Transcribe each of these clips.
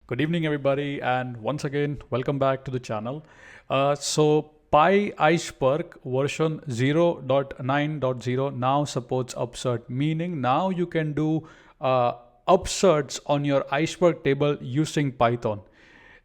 Good evening, everybody, and once again, welcome back to the channel. So PyIceberg version 0.9.0 now supports Upsert, meaning now you can do upserts on your iceberg table using Python.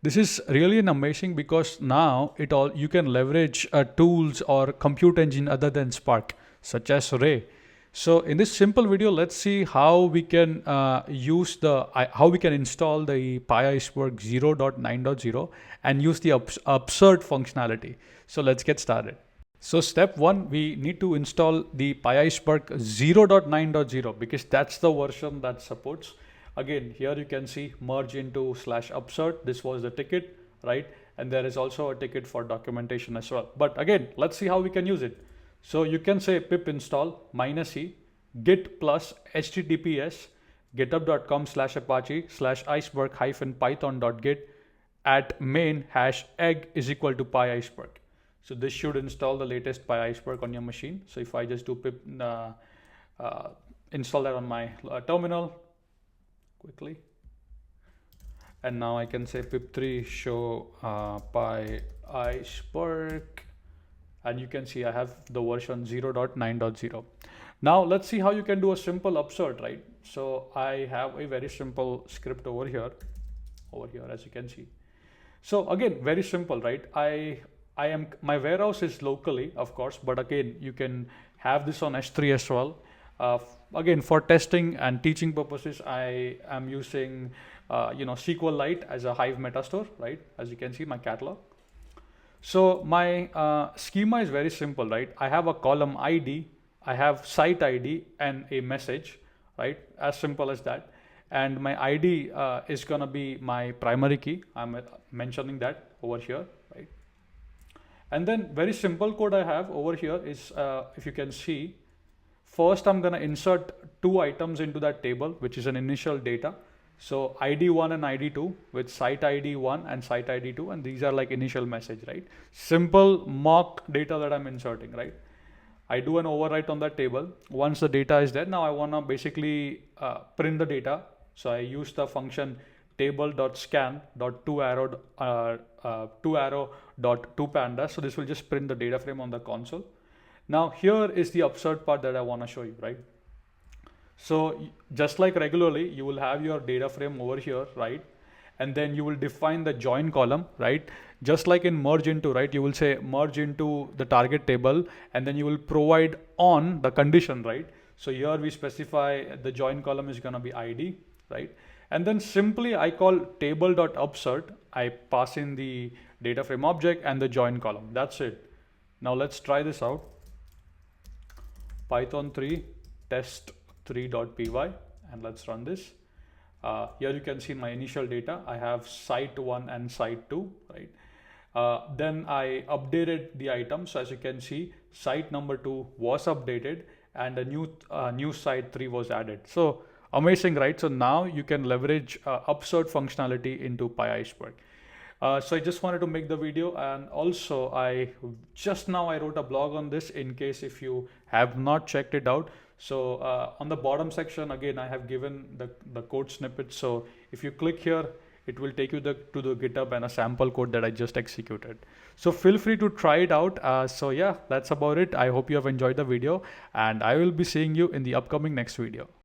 This is really an amazing because now you can leverage tools or compute engine other than Spark, such as Ray. So in this simple video, let's see how we can how we can install the PyIceberg 0.9.0 and use the Upsert functionality. So let's get started. So step one, we need to install the PyIceberg 0.9.0 because that's the version that supports. Again, here you can see merge into /upsert. This was the ticket, right? And there is also a ticket for documentation as well. But again, let's see how we can use it. So you can say pip install -e git plus https github.com/apache/iceberg-python.git at main #egg is equal to PyIceberg. So this should install the latest PyIceberg on your machine. So if I just do pip install that on my terminal quickly, and now I can say pip3 show PyIceberg, and you can see I have the version 0.9.0. Now let's see how you can do a simple upsert, right? So I have a very simple script over here as you can see. So again, very simple, right? My warehouse is locally, of course, but again, you can have this on S3 as well. Again, for testing and teaching purposes, I am using SQLite as a Hive metastore, right? As you can see, my catalog. So my schema is very simple, right? I have a column ID, I have site ID and a message, right? As simple as that. And my ID is gonna be my primary key. I'm mentioning that over here, right? And then very simple code I have over here is, if you can see, first I'm gonna insert two items into that table, which is an initial data. So ID1 and ID2 with site ID1 and site ID2, and these are like initial message, right? Simple mock data that I'm inserting, right? I do an overwrite on that table. Once the data is there, now I wanna basically print the data. So I use the function table.scan.toArrow.toPandas. So this will just print the data frame on the console. Now here is the upsert part that I wanna show you, right? So just like regularly, you will have your data frame over here, right? And then you will define the join column, right? Just like in merge into, right? You will say merge into the target table, and then you will provide on the condition, right? So here we specify the join column is gonna be ID, right? And then simply I call table.upsert. I pass in the data frame object and the join column. That's it. Now let's try this out. Python 3 test3.py, and let's run this. Here you can see my initial data. I have site 1 and site 2, right? Then I updated the item. So as you can see, site number 2 was updated and a new site 3 was added. So amazing, right? So now you can leverage upsert functionality into PyIceberg. So I just wanted to make the video, and also I wrote a blog on this in case if you have not checked it out. So on the bottom section, again, I have given the code snippet. So if you click here, it will take you to the GitHub and a sample code that I just executed. So feel free to try it out. So yeah, that's about it. I hope you have enjoyed the video, and I will be seeing you in the upcoming next video.